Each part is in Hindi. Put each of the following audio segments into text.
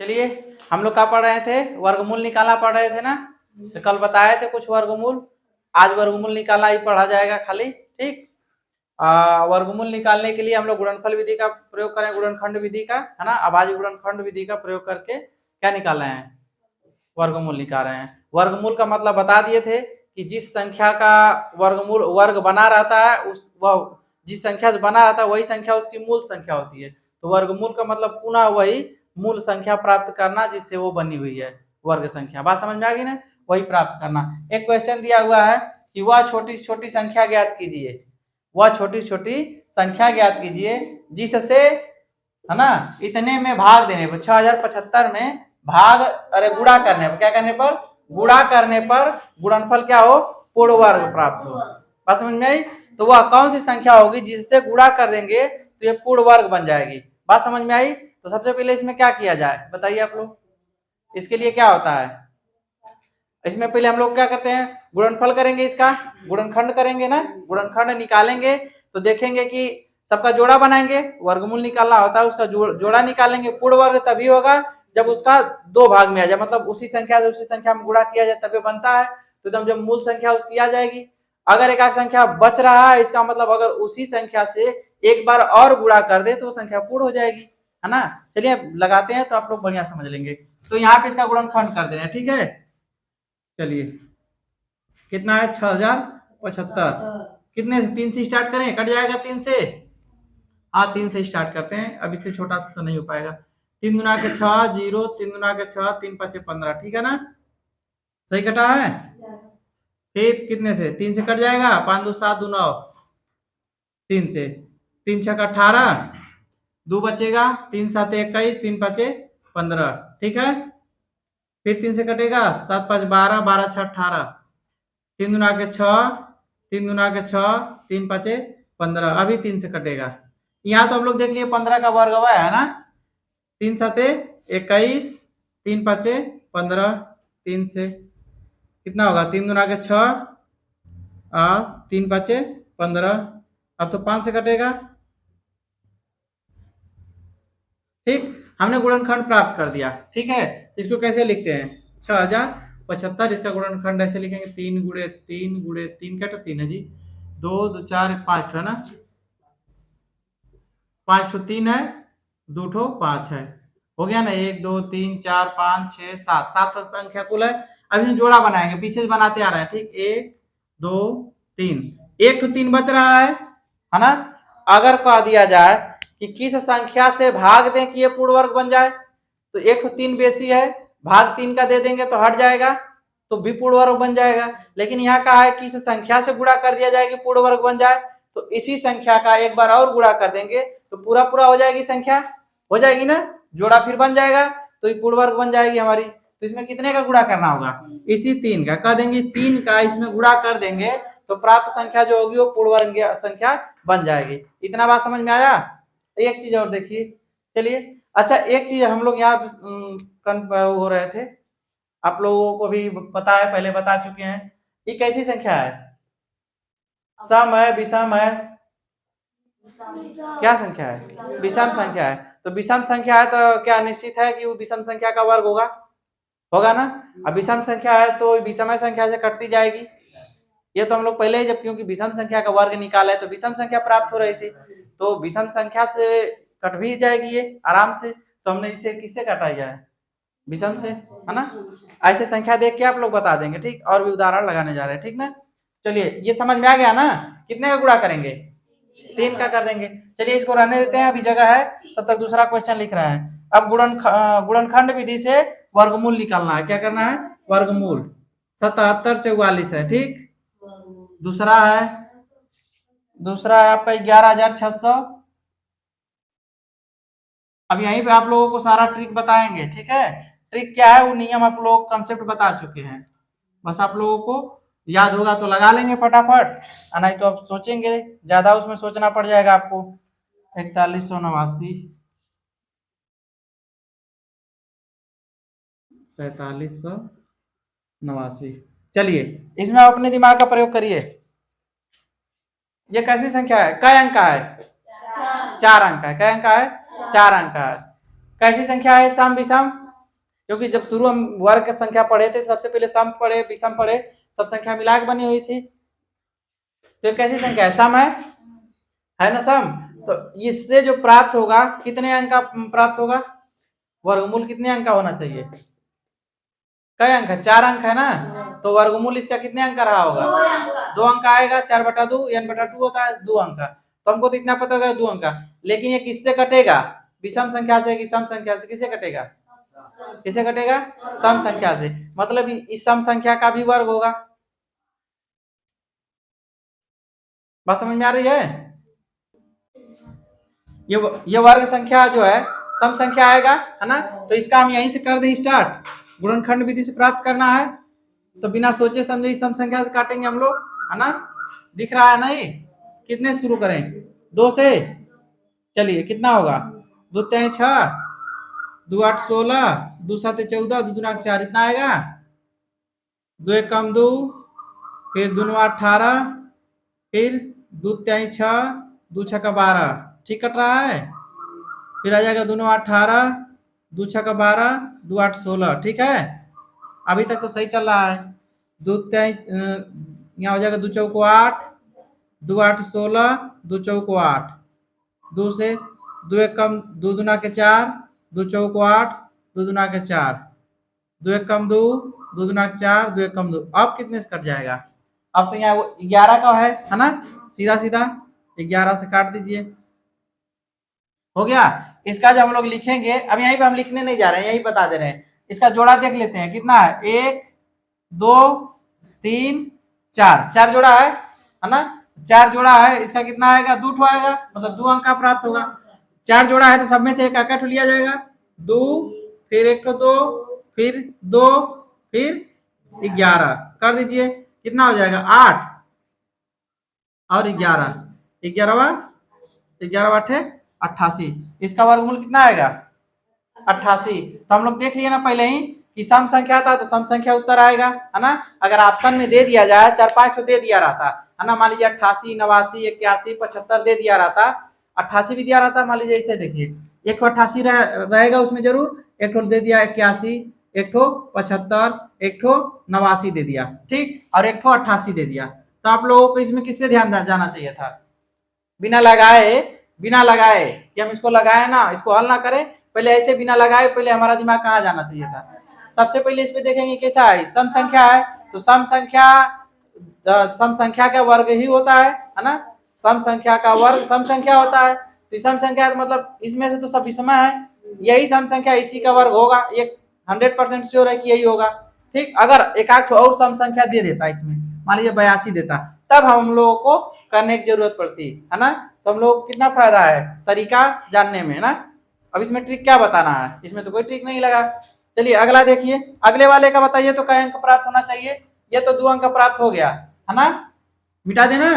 चलिए हम लोग क्या पढ़ रहे थे, वर्गमूल निकालना पढ़ रहे थे ना। तो कल बताए थे कुछ वर्गमूल, आज वर्गमूल निकालना ही पढ़ा जाएगा खाली। ठीक, वर्गमूल निकालने के लिए हम लोग गुणनफल विधि का प्रयोग करें, गुणनखंड विधि का, है ना। अब आज गुणनखंड विधि का प्रयोग करके क्या निकाल रहे हैं, वर्गमूल निकाल रहे हैं। वर्गमूल का मतलब बता दिए थे कि जिस संख्या का वर्गमूल वर्ग बना रहता है, उस वह जिस संख्या से बना रहता है वही संख्या उसकी मूल संख्या होती है। तो वर्गमूल का मतलब पुनः वही मूल संख्या प्राप्त करना जिससे वो बनी हुई है वर्ग संख्या। बात समझ में आ गई ना, वही प्राप्त करना। एक क्वेश्चन दिया हुआ है कि वह छोटी छोटी संख्या ज्ञात कीजिए, वह छोटी छोटी संख्या ज्ञात कीजिए जिससे, है ना, इतने में भाग देने पर 6075 में भाग, अरे गुणा करने पर, क्या करने पर, गुणा करने पर गुणनफल क्या हो, पूर्ण वर्ग प्राप्त हो। बात समझ में आई। तो वह कौन सी संख्या होगी जिससे गुणा कर देंगे तो ये पूर्ण वर्ग बन जाएगी। बात समझ में आई। तो सबसे पहले इसमें क्या किया जाए बताइए आप लोग, इसके लिए क्या होता है। इसमें पहले हम लोग क्या करते हैं, गुणनफल करेंगे, इसका गुणनखंड करेंगे ना, गुणनखंड निकालेंगे तो देखेंगे कि सबका जोड़ा बनाएंगे, वर्गमूल निकालना होता है, उसका जोड़ा निकालेंगे। पूर्ण वर्ग तभी होगा जब उसका दो भाग में आ जाए, मतलब उसी संख्या से उसी संख्या में गुणा किया जाए तभी बनता है। तो एकदम जब मूल संख्या उसकी आ जाएगी। अगर एक संख्या बच रहा है, इसका मतलब अगर उसी संख्या से एक बार और गुणा कर दे तो वो संख्या पूर्ण हो जाएगी, है ना। चलिए लगाते हैं तो आप लोग बढ़िया समझ लेंगे। तो यहाँ पे इसका गुणनखंड कर देना, ठीक है। चलिए कितना है, 6075, कितने से, 3 से स्टार्ट करें, कट जाएगा 3 से। हाँ 3 से स्टार्ट करते हैं, अब इससे छोटा सा तो नहीं हो पाएगा। 3 दुना के 6 0, 3 दुना के 6, 3 5 15, ठीक है ना, सही कटा है। फिर कितने से, 3 से कट जाएगा, 5 2 7 2 9, 3 से, 3 6 18, 2 बचेगा, 3 7 21, 3 5 15, ठीक है। फिर 3 से कटेगा, 7 5 12, 12 6 18, 3 दुना के 6, 3 दुना के 6, 3 5 15, अभी 3 से कटेगा। यहाँ तो हम लोग देख लिए 15 का वर्ग हुआ है ना, 3 7 21, 3 5 15, 3 से कितना होगा, 3 दुना के 6, 3 5 15, अब तो 5 से कटेगा। ठीक, हमने गुणनखंड प्राप्त कर दिया, ठीक है। इसको कैसे लिखते हैं, 6075, इसका गुणनखंड ऐसे लिखेंगे, 3 गुणे 3 गुणे 3, क्या 3 है जी, 2 2 4 5 है ना, 5 3 है, 2 5 है, हो गया ना, 1 2 3 4 5 6 7, 7 संख्या कुल है। अब इसमें जोड़ा बनाएंगे, पीछे से बनाते आ रहे हैं, ठीक, 1 2 3, 1 3 बच रहा है ना। अगर कह दिया जाए कि किस संख्या से भाग दें कि ये पूर्ण वर्ग बन जाए, तो 1 3 बेसी है, भाग 3 का दे देंगे तो हट जाएगा, तो भी पूर्ण वर्ग बन जाएगा। लेकिन यहाँ कहा है किस संख्या से गुणा कर दिया जाए कि पूर्ण वर्ग बन जाए, तो इसी संख्या का एक बार और गुणा कर देंगे तो पूरा पूरा हो जाएगी, संख्या हो जाएगी ना, जोड़ा फिर बन जाएगा, तो ये पूर्ण वर्ग बन जाएगी हमारी। तो इसमें कितने का गुणा करना होगा, इसी 3 का कह देंगे, 3 का इसमें गुणा कर देंगे तो प्राप्त संख्या जो होगी वो पूर्ण वर्ग संख्या बन जाएगी। इतना बात समझ में आया। एक चीज और देखिए, चलिए, अच्छा एक चीज हम लोग यहाँ हो रहे थे, आप लोगों को भी पता है, पहले बता चुके हैं, ये कैसी संख्या है, सम है विषम है, क्या संख्या है, विषम संख्या है। तो विषम संख्या है तो क्या निश्चित है कि वो विषम संख्या का वर्ग होगा, होगा ना। अब विषम संख्या है तो विषम संख्या से कटती जाएगी। ये तो हम लोग पहले ही, जब क्योंकि विषम संख्या का वर्ग निकाला है तो विषम संख्या प्राप्त हो रही थी, तो विषम संख्या से कट भी जाएगी ये आराम से। तो हमने इसे किससे काटा जाए, विषम से, है ना। ऐसे संख्या देख के आप लोग बता देंगे, ठीक, और भी उदाहरण लगाने जा रहे हैं, ठीक ना। चलिए ये समझ में आ गया ना, कितने का गुणा करेंगे, 3 का कर देंगे। चलिए इसको रहने देते हैं, अभी जगह है, तब तक दूसरा क्वेश्चन लिख रहे हैं। अब गुणनखंड विधि से वर्गमूल निकालना है, क्या करना है, वर्गमूल 77 44 है, ठीक। दूसरा है आपका 11,600। अब यहीं पे आप लोगों को सारा ट्रिक बताएंगे, ठीक है। ट्रिक क्या है, वो नियम आप लोग कंसेप्ट बता चुके हैं, बस आप लोगों को याद होगा तो लगा लेंगे फटाफट, नहीं तो आप सोचेंगे ज्यादा, उसमें सोचना पड़ जाएगा आपको। 4189, 4789, चलिए इसमें अपने दिमाग का प्रयोग करिए। ये कैसी संख्या है, कै अंक का है, 4 अंक का है, कै अंक का है, 4 अंक का है। कैसी संख्या है, सम विषम, क्योंकि जब शुरू हम वर्ग की संख्या पढ़े थे सबसे पहले सम पढ़े, विषम पढ़े, सब संख्या मिला के बनी हुई थी। तो कैसी संख्या है? सम है ना सम। तो इससे जो प्राप्त होगा कितने अंक का प्राप्त होगा? वर्गमूल कितने अंक का होना चाहिए? कई अंक है? 4 अंक है ना। तो वर्गमूल इसका कितने अंक का रहा होगा? 2 अंक आएगा। 4/2 n/2 होता है 2 अंक का। तो हमको तो इतना पता होगा 2 अंक का। लेकिन ये किससे कटेगा? विषम संख्या से कि सम संख्या से? किससे कटेगा? किससे कटेगा? सम संख्या से। मतलब इस सम संख्या का भी वर्ग होगा। बात समझ में आ रही है? ये वर्ग संख्या जो है सम संख्या आएगा, है ना। तो इसका हम यहीं से कर दें स्टार्ट। गुणनखंड विधि से प्राप्त करना है तो बिना सोचे समझे इस सम संख्या से काटेंगे हम लोग, है ना। दिख रहा है नहीं? कितने से शुरू करें? 2 से। चलिए कितना होगा? 2 3 6, 2 8 16, 2 7 14, 2 2 4, इतना आएगा। 2 1 कम 2, फिर 2 9 18, फिर 2 3 6, 2 6 12। ठीक कट रहा है। फिर आ जाएगा 2 9 18, 2 6 12, 2 8 16। ठीक है, अभी तक तो सही चल रहा है। 2 यहाँ हो जाएगा 2 चौको 8, 2 8 16, 2 चौको 8, 2 से 2 1 कम 2 दूना के 4, 2 चौको 8, 2 दूना के 4, 2 1 कम 2, 2 दूना के 4, 2 1 कम 2। अब कितने से कट जाएगा? अब तो यहाँ 11 का है ना। सीधा सीधा 11 से काट दीजिए, हो गया। इसका जब हम लोग लिखेंगे, अब यहीं पे हम लिखने नहीं जा रहे हैं, यही बता दे रहे हैं। इसका जोड़ा देख लेते हैं कितना है। 1 2 3 4, 4 जोड़ा है ना। 4 जोड़ा है, इसका कितना आएगा? 2 ठो आएगा, मतलब 2 अंक का प्राप्त होगा। 4 जोड़ा है तो सब में से एक आका ठो लिया जाएगा। 2, फिर 1 ठो 2, फिर 2, फिर 11 कर दीजिए। कितना हो जाएगा? 8 और 11, 11वां 11 8 88। इसका वर्गमूल कितना आएगा? 88। तो हम लोग देख लिए ना पहले ही कि सम संख्या था तो सम संख्या उत्तर आएगा, है ना। अगर ऑप्शन में दे दिया जाए 4 5 तो दे दिया रहता, है ना। मान लीजिए 88 89 81 75 दे दिया रहता, 88 भी दिया रहता। मान लीजिए इसे देखिए, एक 88 रहेगा उसमें जरूर, एक ठो दे दिया 81, एक ठो 75, एक ठो 89 दे दिया, ठीक, और एक ठो 88 दे दिया। तो आप लोगों को इसमें किस पे ध्यान जाना चाहिए था? बिना लगाए कि हम इसको लगाए ना, इसको हल ना करें, पहले ऐसे बिना लगाए पहले हमारा दिमाग कहाँ जाना चाहिए था? सबसे पहले इस पे देखेंगे कैसा है। सम संख्या है तो सम संख्या का वर्ग ही होता है ना। सम संख्या का वर्ग सम संख्या होता है। तो सम संख्या मतलब इसमें से तो सब विषम है, यही सम संख्या इसी का वर्ग होगा। ये 100% श्योर है कि यही होगा, ठीक। अगर एक आध और सम संख्या दे देता इसमें, मान लीजिए 82 देता, तब हम लोगों को करने की जरूरत पड़ती है ना। तो हम लोग कितना फायदा है तरीका जानने में, ना। अब इसमें ट्रिक क्या बताना है? इसमें तो कोई ट्रिक नहीं लगा। चलिए अगला देखिए, अगले वाले का बताइए तो क्या अंक प्राप्त होना चाहिए? ये तो 2 अंक प्राप्त हो गया, है ना। मिटा देना।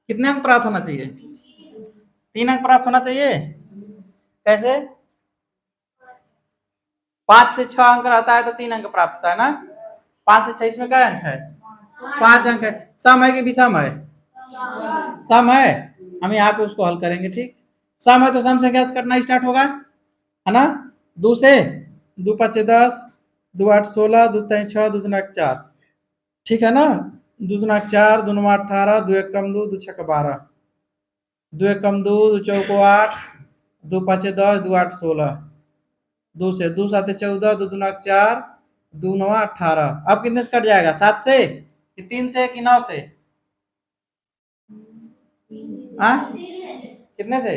कितने अंक प्राप्त होना चाहिए? 3 अंक प्राप्त होना चाहिए। कैसे? 5 से 6 अंक रहता है तो 3 अंक प्राप्त होता है ना। 5 से 6 इसमें क्या अंक है? 5 अंक है। सम है कि विषम है? सम है। हम यहाँ पे उसको हल करेंगे, ठीक। सम है तो सम संख्या से कटना स्टार्ट होगा, है ना। 2 से 2 5 10, 2 8 16, 2 3 6, 2 2 4, ठीक है ना। 2 2 4, 2 9 18, 2 1 कम 2, 2 6 12, 2 1 कम 2, 2 चौको 8, 2 5 10, 2 8 16, 2 से 2 7 14, 2 2 4, 2 9 18। अब कितने से कट जाएगा? 7 से कि 3 से कि 9 से? कितने से?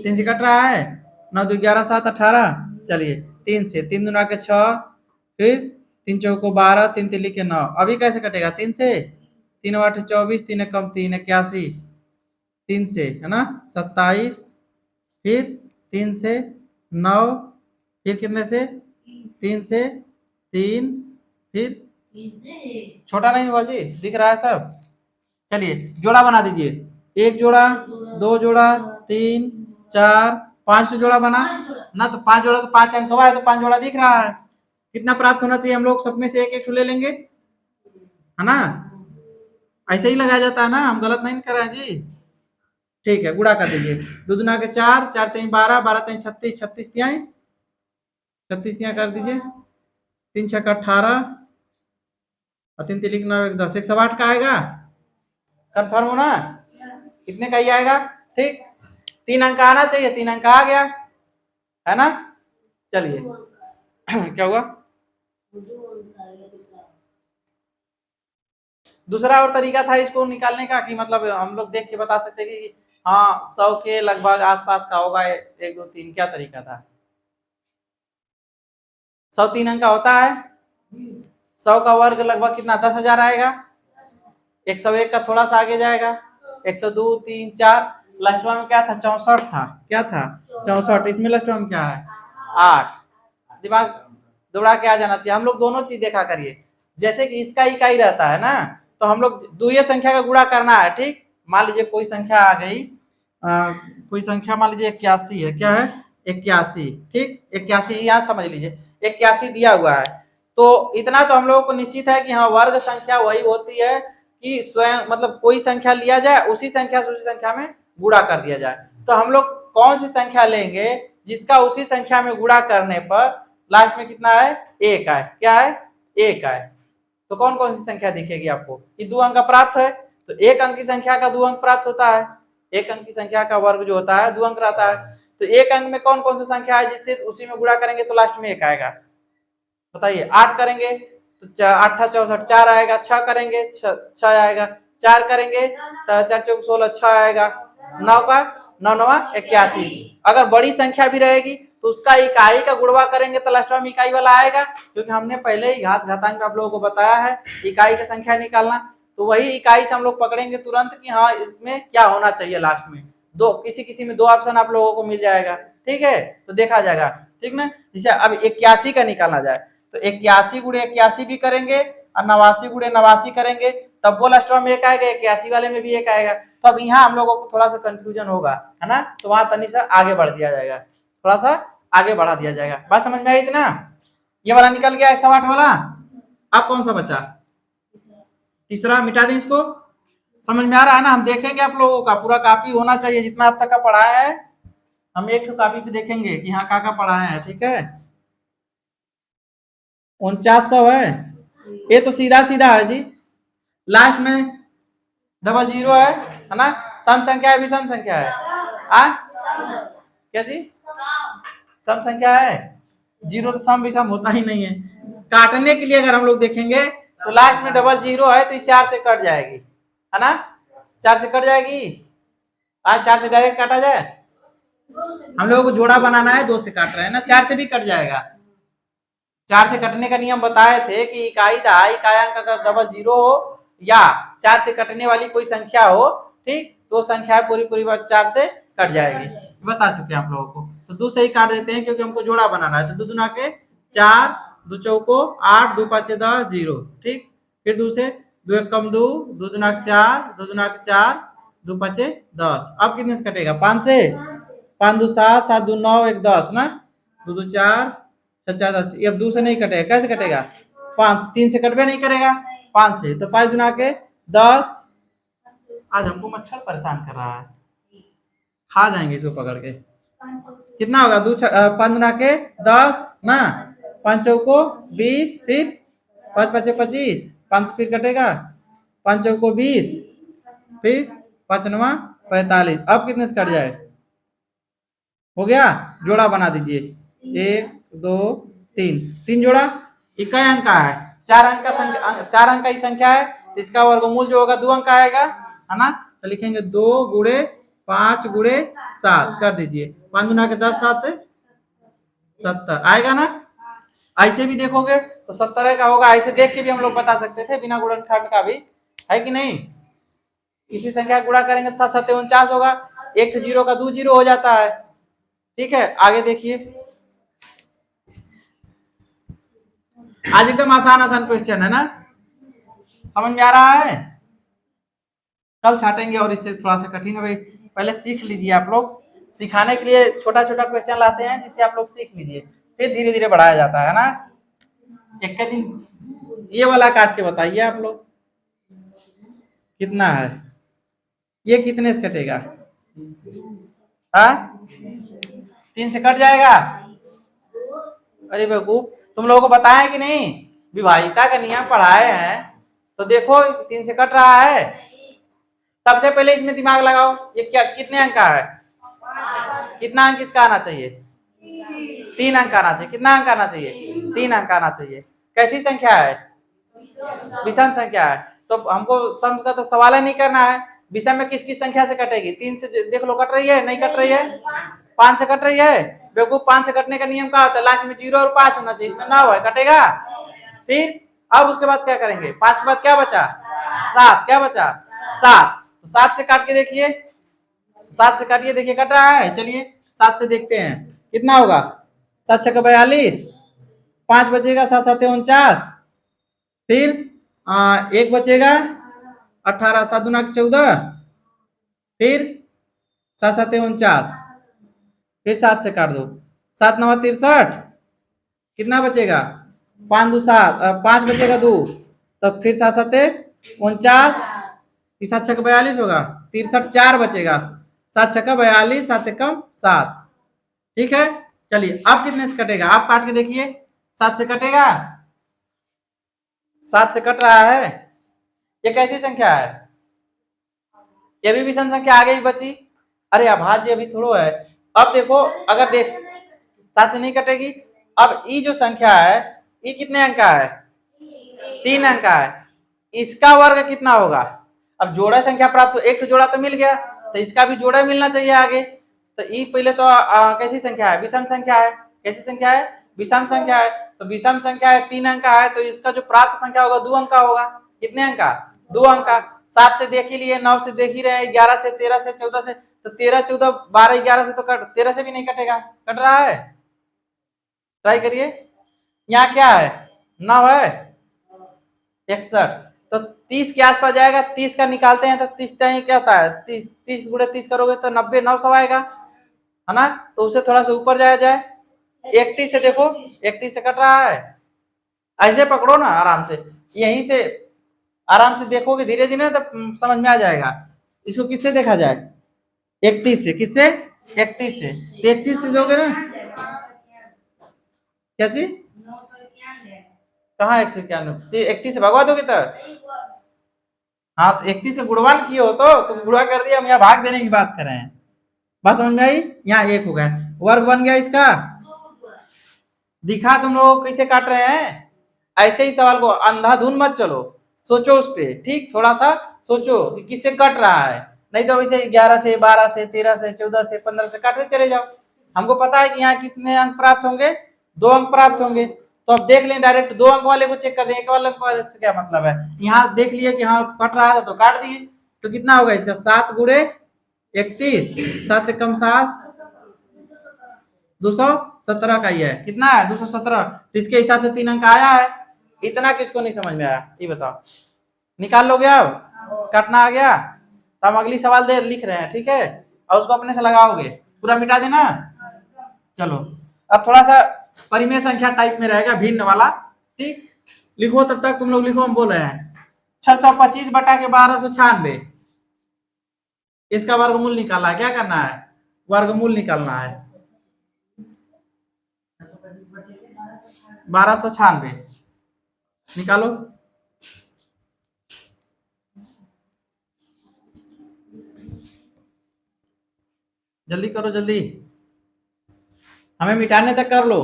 3 से कट रहा है। 9 2 11 7 18। चलिए 3 से, 3 दूना के 6, फिर 3 चौको 12, 3 तिल्ली के 9। अभी कैसे कटेगा? 3 से। 3 8 24, 3 कम 3 81, 3 से, है ना 27, फिर 3 से 9, फिर कितने से? 3 से 3, फिर छोटा नहीं हुआ जी, दिख रहा है सब। चलिए जोड़ा बना दीजिए। 1 जोड़ा, 2 जोड़ा, 3 4 5 तो जोड़ा बना ना। तो 5 जोड़ा तो 5 अंक है, तो 5 जोड़ा दिख रहा है। कितना प्राप्त होना चाहिए? हम लोग सब में से एक एक ले लेंगे, है ना। ऐसे ही लगाया जाता है ना, हम गलत नहीं कर रहे हैं जी, ठीक है, गुणा कर दीजिए। 2 दूना के 4, 4 3 12, 12 3 36, 36 तिहाई 36 तिहाई कर दीजिए। 3 6 18 और 3 3 9 1 10, 108 का आएगा। कंफर्म होना, कितने का ही आएगा। ठीक, 3 अंक आना चाहिए, 3 अंक आ गया है ना। चलिए क्या हुआ, दूसरा और तरीका था इसको निकालने का कि मतलब हम लोग देख के बता सकते कि हाँ 100 के लगभग आसपास का होगा 1 2 3, क्या तरीका था। 100 3 अंक का होता है। 100 का वर्ग लगभग कितना, 10,000 आएगा। 101 का थोड़ा सा आगे जाएगा, 102 3 4, लास्ट में क्या था, 64 था। क्या था, 64। इसमें लास्ट में क्या है, 8। दिमाग दौड़ा के आ जाना चाहिए। हम लोग दोनों चीज देखा करिए, जैसे कि इसका इकाई रहता है ना, तो हम लोग द्वितीय संख्या का गुणा करना है। ठीक, मान लीजिए कोई संख्या आ गई, कोई संख्या मान लीजिए 81 है। क्या है, 81। ठीक, 81 यहाँ समझ लीजिए, 81 दिया हुआ है। तो इतना तो हम लोगों को निश्चित है कि हाँ वर्ग संख्या वही होती है कि स्वयं मतलब कोई संख्या लिया जाए, उसी संख्या से उसी संख्या में गुणा कर दिया जाए। तो हम लोग कौन सी संख्या लेंगे जिसका उसी संख्या में गुणा करने पर लास्ट में कितना है, 1 आए। क्या है, 1 आए। तो कौन कौन सी संख्या दिखेगी आपको, ये 2 अंक का प्राप्त है। तो 1 अंक की संख्या का 2 अंक प्राप्त होता है। 1 अंक की संख्या का वर्ग जो होता है 2 अंक रहता है। तो 1 अंक में कौन कौन सी संख्या है जिससे उसी में गुणा करेंगे तो लास्ट में 1 आएगा। बताइए, 8 करेंगे तो 8 64, 4 आएगा। 6 करेंगे 6 आएगा। 4 करेंगे तो 4 चौक 16, 6 आएगा। 9 का 9 9 81। अगर बड़ी संख्या भी रहेगी तो उसका इकाई का गुणवा करेंगे तो लास्ट में इकाई वाला आएगा, क्योंकि हमने पहले ही घात घातांक आप लोगों को बताया है इकाई की संख्या निकालना। तो वही इकाई से हम लोग पकड़ेंगे तुरंत कि हाँ इसमें क्या होना चाहिए लास्ट में। दो किसी में 2 ऑप्शन आप लोगों को मिल जाएगा। ठीक है, तो देखा जाएगा। ठीक ना, जैसे अब 81 का निकालना जाए तो 81 गुणे 81 भी करेंगे और 89 गुणे 89 करेंगे, तब वो लास्ट में 1 आएगा। 81 वाले में भी 1 आएगा। तो अब यहाँ हम लोगों को थोड़ा सा कंफ्यूजन होगा, है ना, तो वहां तनी सा आगे बढ़ दिया जाएगा, थोड़ा सा आगे बढ़ा दिया जाएगा। बात समझ में आई इतना। ये वाला निकल गया 108 वाला। अब कौन सा बचा, तीसरा। मिटा दें इसको। समझ में आ रहा है ना, हम देखेंगे आप लोगों का पूरा कॉपी होना चाहिए जितना अब तक का पढ़ाया है। हम एक कॉपी पे देखेंगे कि हाँ का पढ़ाया है। ठीक है, 4900 है। ये तो सीधा सीधा है जी, लास्ट में डबल जीरो है ना। सम संख्या है, विषम संख्या है। क्या जी, सम संख्या है। जीरो तो सम विषम होता ही नहीं है। काटने के लिए अगर हम लोग देखेंगे तो लास्ट में डबल जीरो है तो 4 से कट जाएगी, है ना। 4 से कट जाएगी। आज 4 से डायरेक्ट काटा जाए, हम लोगों को जोड़ा बनाना है, 2 से काट रहे हैं ना, 4 से भी कट जाएगा। 4 से कटने का नियम बताए थे कि इकाई दहाई इकायांक अगर डबल जीरो हो या 4 से कटने वाली कोई संख्या हो, ठीक, तो संख्या पूरी पूरी 4 से कट जाएगी। बता चुके हैं आप लोगों को। तो 2 से ही काट देते हैं क्योंकि हमको जोड़ा बनाना है। तो 2 दूना के 4, 2 चौको 8, 2 पाँचे 10, 0। ठीक, फिर 2 से 2 एक कम 2, 2 दूना के 4, 2 दूना के 4, 2 पाँचे 10। अब कितने से कटेगा, 5 से। 5 2 7, 7 2 9, 1 10 ना। 2 2 4, 7 10। ये अब 2 से नहीं कटेगा, कैसे कटेगा, 5 3 से कटबे नहीं करेगा, 5 से। तो 5 दूना के 10। आज हमको मच्छर परेशान कर रहा है, खा जाएंगे इसको पकड़ के। कितना होगा, 5 दूना के 10 ना, 5 चौको 20, फिर 5 5 25, 5 फिर कटेगा, 5 चौको 20, फिर 5 9 45। अब कितने से कट जाए, हो गया। जोड़ा बना दीजिए, 1 2 3, 3 जोड़ा। इकाई अंक का है, 4 अंक का संख्या, 4 अंक की संख्या है, इसका वर्गमूल जो होगा 2 अंक आएगा, है ना। तो लिखेंगे 2 गुणे 5 गुणे 7 कर दीजिए। 5 दूना के 10, 7 70 आएगा ना। ऐसे भी देखोगे तो 70 का होगा। ऐसे देख के भी हम लोग बता सकते थे बिना गुणनखंड का भी, है कि नहीं। इसी संख्या गुणा करेंगे तो 7 7 49 होगा। एक जीरो का 2 जीरो हो जाता है। ठीक है, आगे देखिए। आज एकदम आसान आसान क्वेश्चन है ना, समझ में आ रहा है। कल छाटेंगे और इससे थोड़ा सा कठिन है भाई, पहले सीख लीजिए आप लोग। सिखाने के लिए छोटा छोटा क्वेश्चन लाते हैं जिससे आप लोग सीख लीजिए, फिर धीरे धीरे बढ़ाया जाता है ना। एक के दिन ये वाला काट के बताइए आप लोग कितना है, ये कितने से कटेगा। हाँ 3 से कट जाएगा। अरे बेवकूफ, तुम लोगों को बताया कि नहीं, विभाजिता का नियम पढ़ाए हैं तो देखो 3 से कट रहा है। सबसे पहले इसमें दिमाग लगाओ, ये क्या कितने अंक का है, कितना अंक इसका आना चाहिए, 3 अंक आना चाहिए। कितना अंक आना चाहिए, 3 अंक आना चाहिए। कैसी संख्या है, विषम संख्या है, तो हमको सम का तो सवाल ही नहीं करना है। विषम में किस किस संख्या से कटेगी, 3 से देख लो कट रही है, नहीं कट रही है, 5 से कट रही है। बेवकूफ, 5 से कटने का नियम क्या होता है, लास्ट में 0 और 5 होना चाहिए, इसमें 9 है, कटेगा। फिर अब उसके बाद क्या करेंगे, 5 के बाद क्या बचा, 7, क्या बचा 7, तो 7 से काट के देखिए, 7 से काटिए, देखिए कट रहा है। चलिए 7 से देखते हैं कितना होगा, 7 छक्का 42, 5 बचेगा, 7 7 49, फिर एक बचेगा 18, 7 दूना 14, फिर 7 7 49, फिर 7 से काट दो, 7 9 63, कितना बचेगा, 5 2 7, 5 बचेगा 2, तब फिर 7 7 49, 7 छक्का 42 होगा, 63 4 बचेगा, 7 छक्का 42, 7 एकम 7। ठीक है, चलिए अब कितने से कटेगा, आप काट के देखिए, 7 से कटेगा, 7 से कट रहा है। ये कैसी संख्या है, ये भी विषम संख्या आगे ही बची। अरे अभाज्य अभी थोड़ा है। अब देखो, अगर देख 7 से नहीं कटेगी। अब ये जो संख्या है ये कितने अंक का है, 3 अंक का है, इसका वर्ग कितना होगा। अब जोड़ा संख्या प्राप्त हो, एक तो जोड़ा तो मिल गया, तो इसका भी जोड़ा मिलना चाहिए आगे। तो ये पहले तो कैसी संख्या है, विषम संख्या है। कैसी संख्या है, विषम संख्या है। तो विषम संख्या है, 3 अंक का है, तो इसका जो प्राप्त संख्या होगा 2 अंक का होगा। कितने अंक का, 2 अंक का। 7 से देख ही लिए, 9 से देख ही रहे, 11 से, 13 से, 14 से, तो 13 14 12 11 से तो कट, 13 से भी नहीं कटेगा, कट रहा है। ट्राई करिए, यहाँ क्या है, 9 है, 61, तो 30 के आसपास जाएगा। 30 का निकालते हैं तो 30 क्या होता है, 30 30 गुणे 30 करोगे तो 90 900 आएगा, है ना। तो उससे थोड़ा सा ऊपर जाया जाए, 31 से देखो, 31 से कट रहा है। ऐसे पकड़ो ना आराम से, यहीं से आराम से देखोगे धीरे धीरे तो समझ में आ जाएगा। इसको किससे देखा जाए, 31 से, किससे, 31 से, 31 से दोगे ना, क्या चीज, कहाँ 191, 31 से भगवा दोगे तो, हाँ तो 31 से गुणवान किए हो तो तुम गुणा कर दिया, हम यहाँ भाग देने की बात कर रहे हैं। बात समझ में आई, यहाँ 1 हो गया, वर्ग बन गया इसका। दिखा तुम लोग कैसे काट रहे हैं, ऐसे ही सवाल को अंधाधुन मत चलो, सोचो उस पे, ठीक, थोड़ा सा सोचो कि किससे कट रहा है। नहीं तो वैसे 11 से, 12 से, 13 से, 14 से, 15 से काटते चले जाओ। हमको पता है कि यहाँ कितने अंक प्राप्त होंगे, 2 अंक प्राप्त होंगे। तो अब देख लें, डायरेक्ट 2 अंक वाले को चेक कर दें, 1 वाले से क्या मतलब है। यहाँ देख लिए कि हाँ कट रहा था तो काट दिए, तो कितना होगा इसका, 7 गुणे 31, 7 कम 7, 217 का ही है। कितना है, 217, तो इसके हिसाब से 3 अंक आया है। इतना किसको नहीं समझ में आया, ये बताओ, निकाल लोगे अब, काटना आ गया तो हम अगली सवाल दे लिख रहे हैं, ठीक है, और उसको अपने से लगाओगे, पूरा मिटा देना। चलो अब थोड़ा सा परिमेय संख्या टाइप में रहेगा, भिन्न वाला, ठीक। लिखो तब तक तुम लोग लिखो, हम बोल रहे हैं 625 बटा के 1296, इसका वर्गमूल निकालना है। क्या करना है, वर्गमूल निकालना है, 1296 निकालो। जल्दी करो जल्दी, हमें मिटाने तक कर लो।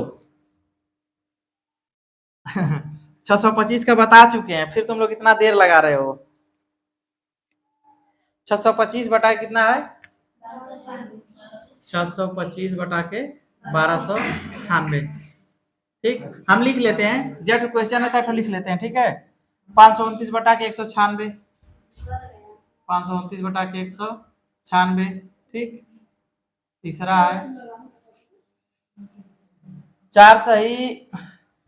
625 का बता चुके हैं, फिर तुम लोग इतना देर लगा रहे हो। 625 बटा कितना है, 625 बटा के 1296, ठीक। हम लिख लेते हैं, जेट क्वेश्चन है तो लिख लेते हैं, ठीक है। 529 बटा के 196, 529 बटा के 196, ठीक। तीसरा है 4 सही,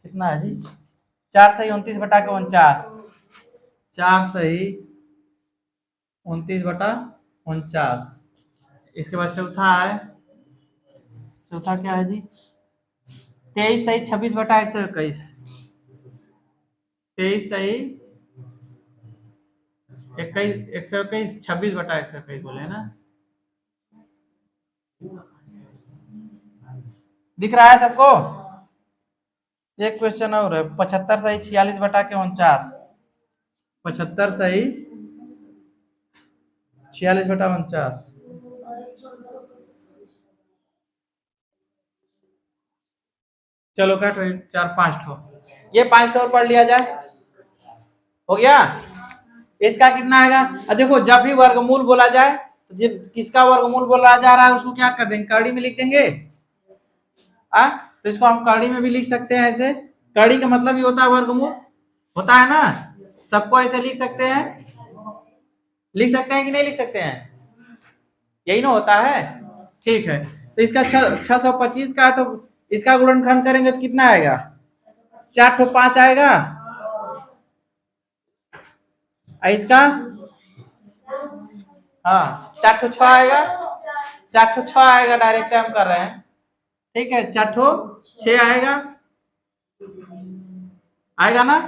कितना है जी, 4 सही 29 बटा के 49, 4 सही 29 बटा 49। इसके बाद चौथा है, चौथा क्या है जी, 23 सही 26 बटा 121, 23 सही 21, 121, 26 बटा 121 बोले ना, दिख रहा है सबको? एक क्वेश्चन और है, 75 सही 46 बटा के 49। 75 सही 46 बटा 49। चलो कट रहे 4-5 ठो, ये 5 ठो और पढ़ लिया जाए, हो गया। इसका कितना आएगा? देखो जब भी वर्गमूल बोला जाए तो जब किसका वर्गमूल बोला जा रहा है उसको क्या कर देंगे, कड़ी में लिख देंगे। तो इसको हम कड़ी में भी लिख सकते हैं ऐसे, कड़ी का मतलब ही होता है वर्गमूल, होता है ना, सबको ऐसे लिख सकते हैं, लिख सकते हैं कि नहीं लिख सकते हैं, यही ना होता है। ठीक है, तो इसका 625 का, तो इसका गुणनखंड करेंगे तो कितना आएगा? 4 ठो 5 आएगा, इसका हाँ 4 ठो 6 आएगा, 4 ठो 6 आएगा, डायरेक्ट हम कर रहे हैं, ठीक है। 4 ठो 6 आएगा, आएगा ना,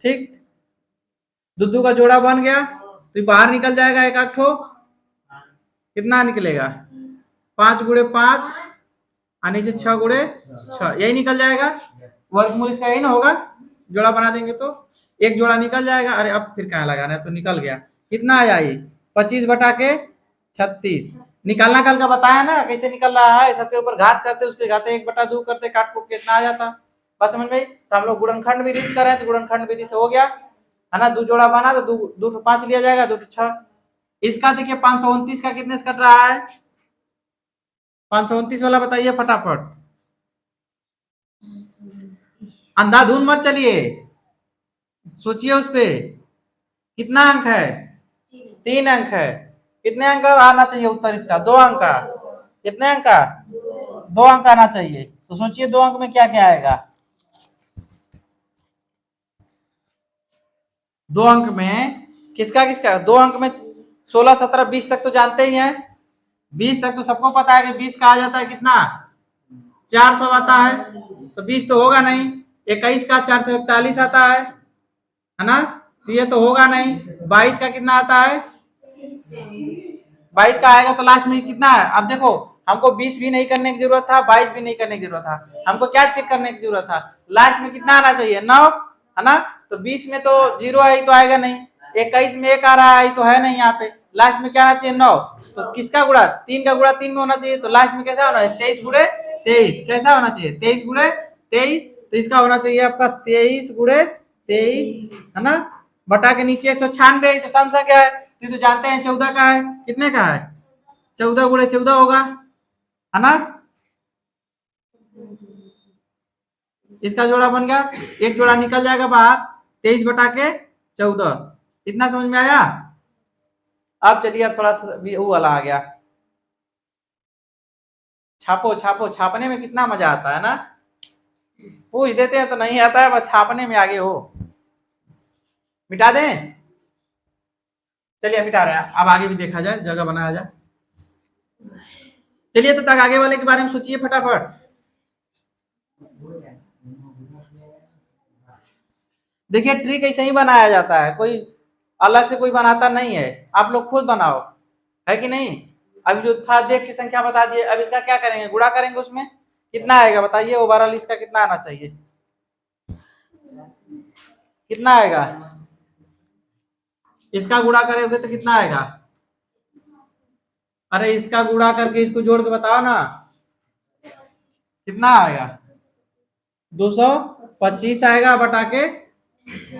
ठीक। दुद्दू का जोड़ा बन गया, तो बाहर निकल जाएगा एक आठ ठो, कितना निकलेगा? 5 गुणे 5 और नीचे 6 गुणे 6, यही निकल जाएगा। वर्गमूल इसका यही ना होगा, जोड़ा बना देंगे तो एक जोड़ा निकल जाएगा। अरे अब फिर कहाँ लगाना है, तो निकल गया। कितना आया ये? 25 बटा के 36। निकालना कल का बताया ना कैसे निकल रहा है, सबके ऊपर घात करते, उसके घाते 1/2 करते, काट कूट के इतना आ जाता। बस समझ में। तो हम लोग गुणनखंड विधि से करें तो गुणनखंड विधि से हो गया है ना, 2 जोड़ा बना तो 2 ठो 5 लिया जाएगा, 2 ठो 6। इसका देखिए 529 का कितने से कट रहा है? 529 वाला बताइए फटाफट, अंधाधुन मत चलिए, सोचिए उस पे। कितना अंक है? 3 अंक है। कितने अंक आना चाहिए उत्तर इसका? 2 अंक का। कितने अंक का? 2 अंक आना चाहिए। तो सोचिए 2 अंक में क्या क्या आएगा? 2 अंक में किसका किसका? 2 अंक में 16, 17, 20 तक तो जानते ही हैं। 20 तक तो सबको पता है कि 20 का आ जाता है कितना? 400 आता है, तो 20 तो होगा नहीं। 21 का 441 आता है ना, तो ये तो होगा नहीं। 22 का कितना आता है? 22 का आएगा तो लास्ट में कितना है? अब देखो हमको 20 भी नहीं करने की जरूरत था, 22 भी नहीं करने की जरूरत था, हमको क्या चेक करने की जरूरत था? लास्ट में कितना आना चाहिए? 9, है ना। तो 20 में तो 0 है तो आएगा नहीं, 21 में 1 आ रहा है तो है नहीं, यहाँ पे लास्ट में क्या आना चाहिए? 9। तो किसका गुणा? 3 का गुणा 3 में होना चाहिए, तो लास्ट में कैसा होना है? 23 गुणे 23। कैसा होना चाहिए? 23 गुणे 23। तो इसका होना चाहिए आपका 23 गुणे 23, है ना, बटा के नीचे 196। तो सम संख्या है, तो जानते हैं 14 का है। कितने का है? 14 गुणे 14 होगा, है ना। इसका जोड़ा बन गया, एक जोड़ा निकल जाएगा बाहर, 23 बटा के 14। इतना समझ में आया? अब चलिए अब थोड़ा सा वो वाला आ गया, छापो छापो। छापने में कितना मजा आता है ना, पूछ देते हैं तो नहीं आता है, बस छापने में आगे हो। मिटा दें? चलिए मिटा रहे हैं, अब आगे भी देखा जाए, जगह बनाया जाए। चलिए तो तक आगे वाले के बारे में सोचिए फटाफट। देखिए ट्रिक ऐसे ही बनाया जाता है, कोई अलग से कोई बनाता नहीं है, आप लोग खुद बनाओ, है कि नहीं। अभी जो था देख की संख्या बता दिए, अब इसका क्या करेंगे? गुणा करेंगे, उसमें कितना आएगा बताइए? ओवरऑल इसका कितना आना चाहिए? कितना आएगा? इसका गुणा करोगे तो कितना आएगा? अरे इसका गुणा करके इसको जोड़ के बताओ ना, कितना आएगा? 225 आएगा बटा के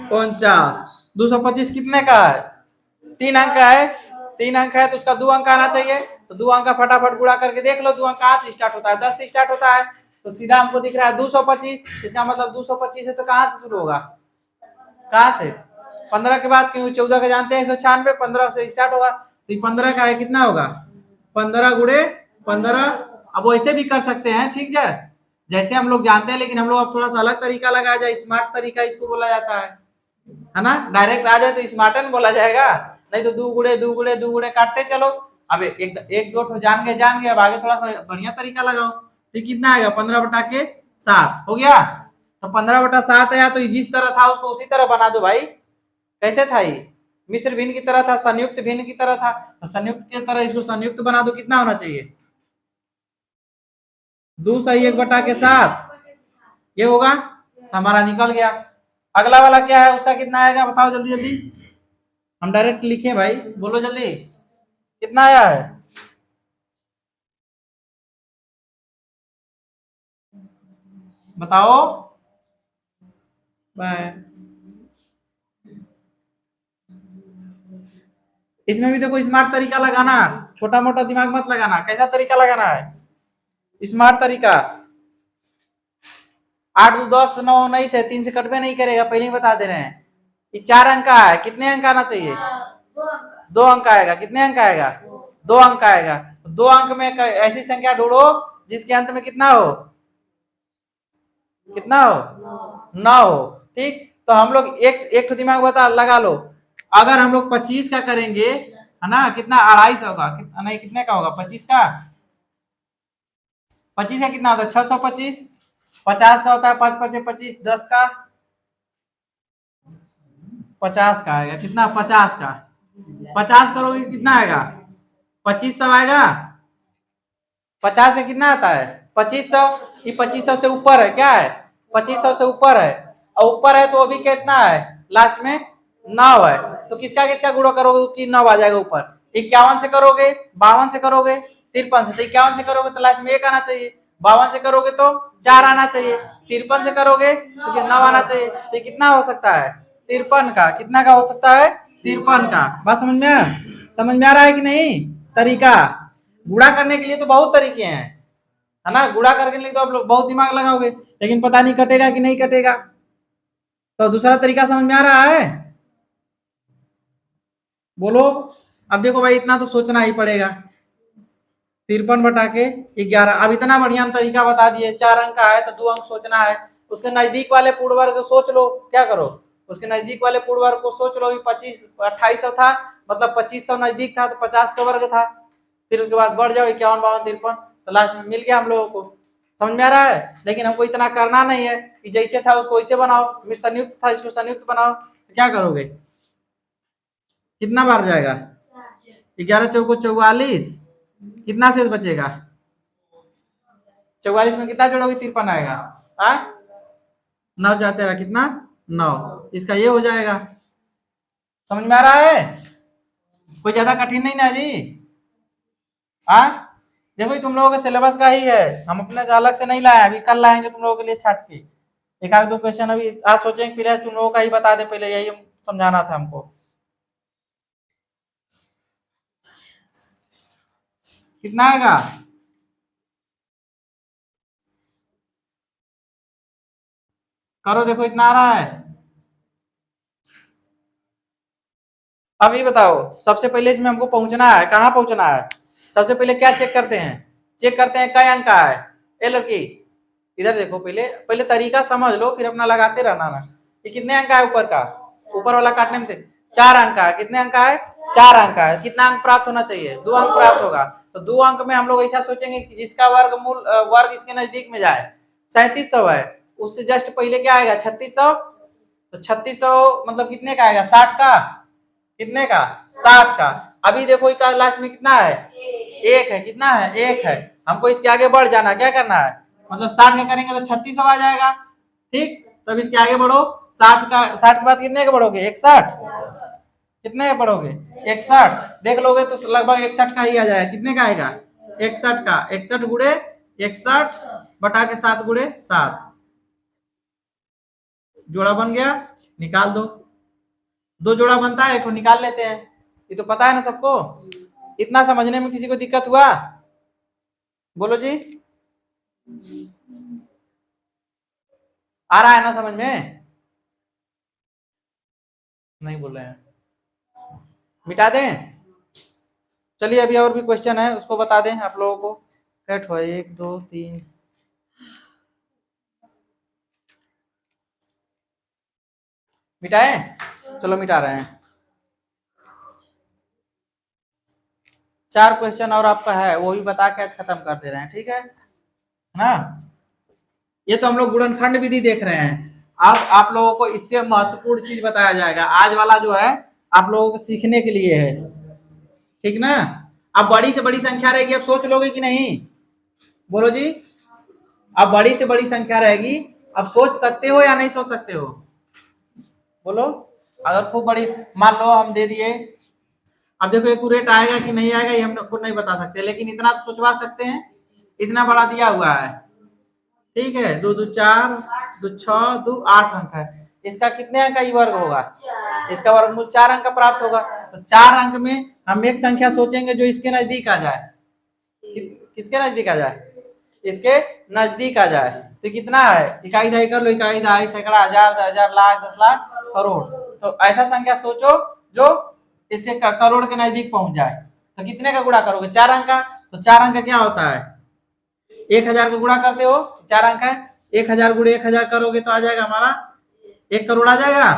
49। 225 कितने का है? 3 अंक का है। 3 अंक है तो उसका 2 अंक आना चाहिए, तो 2 अंक का फटाफट गुणा करके देख लो। 2 अंक कहाँ से स्टार्ट होता है? 10 से स्टार्ट होता है, तो सीधा हमको दिख रहा है 225। इसका मतलब 225 है तो कहाँ से शुरू होगा? कहाँ से? 15 के बाद, क्योंकि 14 का जानते हैं 196, 15 से स्टार्ट होगा, तो 15 का है कितना होगा? 15 गुणे 15। अब वैसे भी कर सकते हैं, ठीक है, जैसे हम लोग जानते हैं, लेकिन हम लोग अब थोड़ा सा अलग तरीका लगाया जाए, स्मार्ट तरीका इसको बोला जाता है ना। डायरेक्ट आ जाए तो स्मार्टन बोला जाएगा, नहीं तो 2 गुणे काटते चलो। अब एक दो जान गए, अब आगे थोड़ा सा बढ़िया तरीका लगाओ। तो कितना आएगा? 15 बटा के 7 हो गया। तो 15 बटा 7 आया, तो जिस तरह था उसको उसी तरह बना दो भाई। कैसे था ये? मिश्र भिन्न की तरह था, संयुक्त भिन्न की तरह था, तो संयुक्त की तरह इसको संयुक्त बना दो, कितना होना चाहिए? 2/1/7 ये होगा, हमारा निकल गया। अगला वाला क्या है, उसका कितना आएगा बताओ जल्दी जल्दी, हम डायरेक्ट लिखे भाई, बोलो जल्दी कितना आया है? बताओ। बाय। इसमें भी देखो स्मार्ट तरीका लगाना, छोटा मोटा दिमाग मत लगाना, कैसा तरीका लगाना है? स्मार्ट तरीका। 8 2 10 9 19 है, 3 से कटवे नहीं करेगा, पहले ही बता दे रहे हैं। ये 4 अंक का है, कितने अंक आना चाहिए? 2 अंक आएगा। कितने अंक आएगा? 2 अंक आएगा। 2 अंक में ऐसी संख्या ढूंढो जिसके अंत में कितना हो? कितना हो? 9 हो। ठीक, तो हम लोग एक दिमाग बता लगा लो, अगर हम लोग 25 का करेंगे है ना, कितना 250 होगा, नहीं कितने का होगा 25 का? 25 का कितना होता है? 625। 50 का होता है 5 5 25, 10 का 50 का आएगा, कितना? 50 का 50 करोगे कितना आएगा? 2500 आएगा। 50 से कितना आता है? 2500। ये 2500 से ऊपर है, क्या है? 2500 से ऊपर है, और ऊपर है तो अभी कितना है लास्ट में? 9 है। तो किसका किसका गुणा करोगे कि 9 आ जाएगा ऊपर? 51 से करोगे, 52 से करोगे, 53 से, तो 51 से करोगे तो लास्ट में 1 आना चाहिए, 52 से करोगे तो 4 आना चाहिए, 53 से करोगे तो 9 आना चाहिए, तो कितना हो सकता है? 53 का। कितना का हो सकता है? 53 का। बात समझ में आ रहा है कि नहीं? तरीका गुणा करने के लिए तो बहुत तरीके हैं, है ना, गुणा करने के लिए तो आप लोग बहुत दिमाग लगाओगे, लेकिन पता नहीं कटेगा कि नहीं कटेगा। तो दूसरा तरीका समझ में आ रहा है? बोलो। अब देखो भाई, इतना तो सोचना ही पड़ेगा। 53/11। अब इतना बढ़िया हम तरीका बता दिए, 4 अंक का है तो 2 अंक सोचना है। उसके नजदीक वाले पूर्ण वर्ग को सोच लो, क्या करो, उसके नजदीक वाले पूर्ण वर्ग को सोच लो। 2800 था, मतलब 2500 नजदीक था तो 50 का वर्ग था, फिर उसके बाद बढ़ जाओ 51 52 53, तो लास्ट में मिल गया हम लोगों को। समझ में आ रहा है? लेकिन हमको इतना करना नहीं है कि जैसे था उसको वैसे बनाओ, संयुक्त था इसको संयुक्त बनाओ, तो क्या करोगे? कितना बार जाएगा? 11 चौको 44, कितना शेष बचेगा? 44 में कितना जोड़ोगे? 53 आएगा। 9 जाते रहा, कितना? 9। इसका ये हो जाएगा। समझ में आ रहा है? कोई ज्यादा कठिन नहीं ना जी? हाँ, देखो तुम लोगों के सिलेबस का ही है, हम अपने से अलग से नहीं लाए, अभी कल लाएंगे तुम लोगों के लिए छाट के एक आध दो क्वेश्चन। अभी आज सोचेंगे पहले तुम लोगों का ही बता दे, पहले यही समझाना था हमको। कितना आएगा? करो देखो, इतना आ रहा है। अभी बताओ, सबसे पहले इसमें हमको पहुंचना है, कहाँ पहुंचना है? सबसे पहले क्या चेक करते हैं? चेक करते हैं कई अंक का है। ए लड़की, इधर देखो, पहले पहले तरीका समझ लो, फिर अपना लगाते रहना ना। ये कितने अंक का है ऊपर का? ऊपर वाला काटने में 4 अंक का है। कितने अंक का है? 4 अंक का है। कितना अंक प्राप्त होना चाहिए? 2 अंक प्राप्त होगा। तो 2 अंक में हम लोग ऐसा सोचेंगे कि जिसका वर्गमूल वर्ग इसके नजदीक में जाए। 3700 है, उससे जस्ट पहले क्या आएगा? 3600। तो 3600 मतलब कितने का आएगा? 60 का। कितने का? 60 का। अभी देखो इसका लास्ट में कितना है? 1 है। कितना है? 1 है। हमको इसके आगे बढ़ जाना, क्या करना है? मतलब 60 का करेंगे तो 3600 आ जाएगा। ठीक, तब इसके आगे बढ़ो। 60 का, 60 के बाद कितने के बढ़ोगे? 61। कितने के बढ़ोगे? 61। देख लोगे तो लगभग 61 का ही आ जाएगा। कितने का आएगा? 61 का। 61 गुड़े 61 बटा के 7 गुड़े 7, जोड़ा बन गया, निकाल दो। 2 जोड़ा बनता है, एक तो निकाल लेते हैं। ये तो पता है ना सबको? इतना समझने में किसी को दिक्कत हुआ? बोलो जी, आ रहा है ना समझ में? नहीं बोल रहे हैं, मिटा दें? चलिए, अभी और भी क्वेश्चन है, उसको बता दें आप लोगों को। कट हुआ 1 2 3, मिटाए? चलो मिटा रहे हैं। 4 क्वेश्चन और आपका है, वो भी बता के आज खत्म कर दे रहे हैं, ठीक है ना? ये तो हम लोग गुणनखंड विधि देख रहे हैं। अब आप लोगों को इससे महत्वपूर्ण चीज बताया जाएगा। आज वाला जो है, आप लोगों को सीखने के लिए है, ठीक ना। अब बड़ी से बड़ी संख्या रहेगी, अब सोच लोगे कि नहीं, बोलो जी। अब बड़ी से बड़ी संख्या रहेगी, अब सोच सकते हो या नहीं सोच सकते हो, बोलो। अगर खूब बड़ी, मान लो हम दे दिए, अब देखो एक्यूरेट आएगा कि नहीं आएगा ये हम को नहीं बता सकते, लेकिन इतना तो सोचवा सकते हैं, इतना बड़ा दिया हुआ है, ठीक है। दो दो चार, दो छह, दो आठ अंक है, इसका कितने अंक का वर्ग होगा, इसका वर्गमूल 4 अंक का प्राप्त होगा। तो 4 अंक में हम एक संख्या सोचेंगे जो इसके नजदीक आ जाए, किसके नजदीक आ जाए, इसके नजदीक आ जाए। तो कितना है, इकाई दहाई कर लो, इकाई दहाई सैकड़ा हजार 10,000 लाख 10 लाख करोड़। तो ऐसा संख्या सोचो जो इसके करोड़ के नजदीक पहुंच जाए। तो कितने का गुणा करोगे, 4 अंक का। तो 4 अंक का क्या होता है, 1000 का गुणा करते हो, 4 अंक है, 1000 गुणे 1000 करोगे तो आ जाएगा हमारा 1 करोड़ आ जाएगा।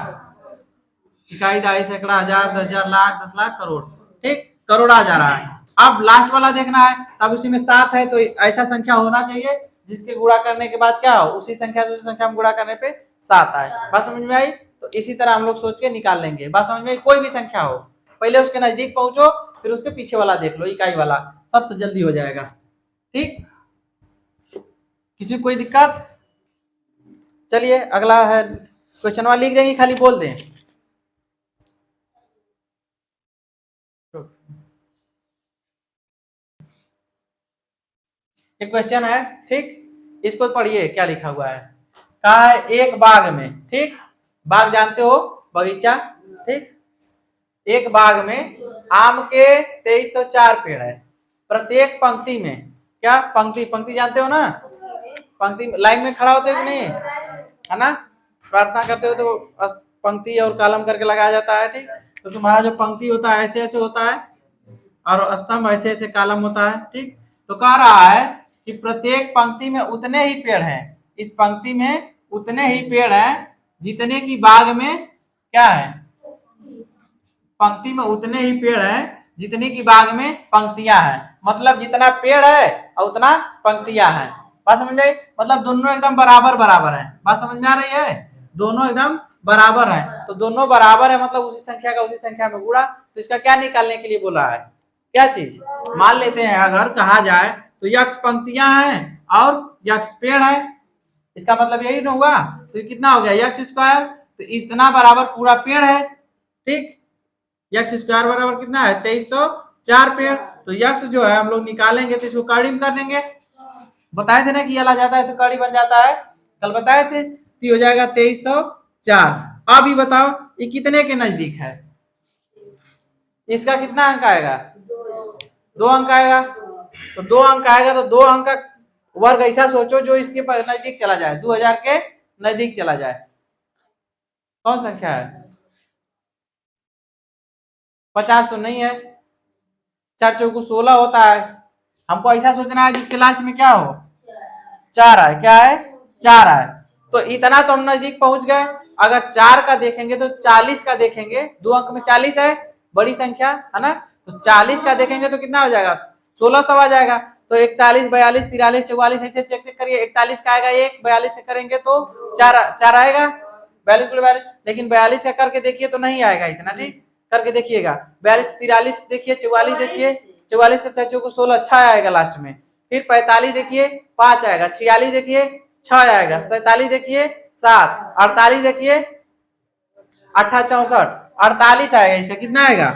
इकाई दहाई सैकड़ा हजार 10,000 लाख 10 लाख करोड़, ठीक, करोड़ आ जा रहा है। अब लास्ट वाला देखना है, तब उसी में 7 है, तो ऐसा संख्या होना चाहिए जिसके गुणा करने के बाद क्या हो, उसी संख्या से उसी संख्या में गुणा करने पे 7 आए। बात समझ में आई। तो इसी तरह हम लोग सोच के निकाल लेंगे। बात समझ में आई। कोई भी संख्या हो, पहले उसके नजदीक पहुंचो, फिर उसके पीछे वाला देख लो, इकाई वाला, सबसे जल्दी हो जाएगा, ठीक। किसी को कोई दिक्कत, चलिए अगला है क्वेश्चन वाला, लिख देंगे खाली बोल दें। एक क्वेश्चन है, ठीक, इसको पढ़िए क्या लिखा हुआ है। कहा है एक बाग में, ठीक, बाग जानते हो, बगीचा, ठीक, एक बाग में आम के 2304 पेड़ है, प्रत्येक पंक्ति में, क्या पंक्ति, पंक्ति जानते हो ना, पंक्ति लाइन में खड़ा होते हो कि नहीं, है ना, प्रार्थना करते हो तो पंक्ति और कॉलम करके लगाया जाता है, ठीक। तो तुम्हारा जो पंक्ति होता है ऐसे ऐसे होता है, और स्तंभ ऐसे ऐसे कॉलम होता है, ठीक। तो कह रहा है कि प्रत्येक पंक्ति में उतने ही पेड़ हैं, इस पंक्ति में उतने ही पेड़ हैं जितने की बाग में क्या है, पंक्ति में उतने ही पेड़ हैं जितने की बाग में पंक्तियां हैं। मतलब जितना पेड़ है और उतना पंक्तियां हैं। बात समझ में, मतलब दोनों एकदम बराबर बराबर हैं। बात समझ में आ रही है, दोनों एकदम बराबर हैं। तो दोनों बराबर है मतलब उसी संख्या का उसी संख्या में गुणा। तो इसका क्या निकालने के लिए बोला है, क्या चीज, मान लेते हैं अगर कहा जाए तो यक्ष पंक्तियां हैं और यक्ष पेड़ है, इसका मतलब यही ना हुआ। तो कितना हो गया, यक्ष स्क्वायर, तो इतना बराबर पूरा पेड़ है, ठीक। यक्ष स्क्वायर बराबर कितना है, 2304 पेड़। तो यक्ष जो है हम लोग निकालेंगे तो इसको कड़ी में कर देंगे, बताए थे ना कि अला जाता है तो कड़ी बन जाता है, कल बताए थे। तो हो जाएगा 2304। अब ये बताओ ये कितने के नजदीक है, इसका कितना अंक आएगा, 2 अंक आएगा। तो 2 अंक आएगा, तो 2 अंक का वर्ग ऐसा सोचो जो इसके नजदीक चला जाए, 2000 के नजदीक चला जाए। कौन संख्या है, 50 तो नहीं है, 4 चौको 16 होता है। हमको ऐसा सोचना है जिसके लास्ट में क्या हो, 4 आए, क्या है, 4 आए। तो इतना तो हम नजदीक पहुंच गए। अगर 4 का देखेंगे तो 40 का देखेंगे, 2 अंक में 40 है, बड़ी संख्या है ना। तो 40 का देखेंगे तो कितना हो जाएगा, 1600 आ जाएगा। तो 41 42 43 44 ऐसे चेक करिए, 41 का आएगा 1, 42 से करेंगे तो 4 आएगा, 42 42। लेकिन 42 का करके देखिए तो नहीं आएगा इतना, ठीक, करके देखिएगा। 42 43 देखिए, 44 देखिए, 44 का 4 चौको 16, 6 आएगा लास्ट में। फिर 45 देखिए 5 आएगा, 46 देखिए 6 आएगा, 47 देखिए 7, 48 देखिए 68 64, 48 आएगा, इसका कितना आएगा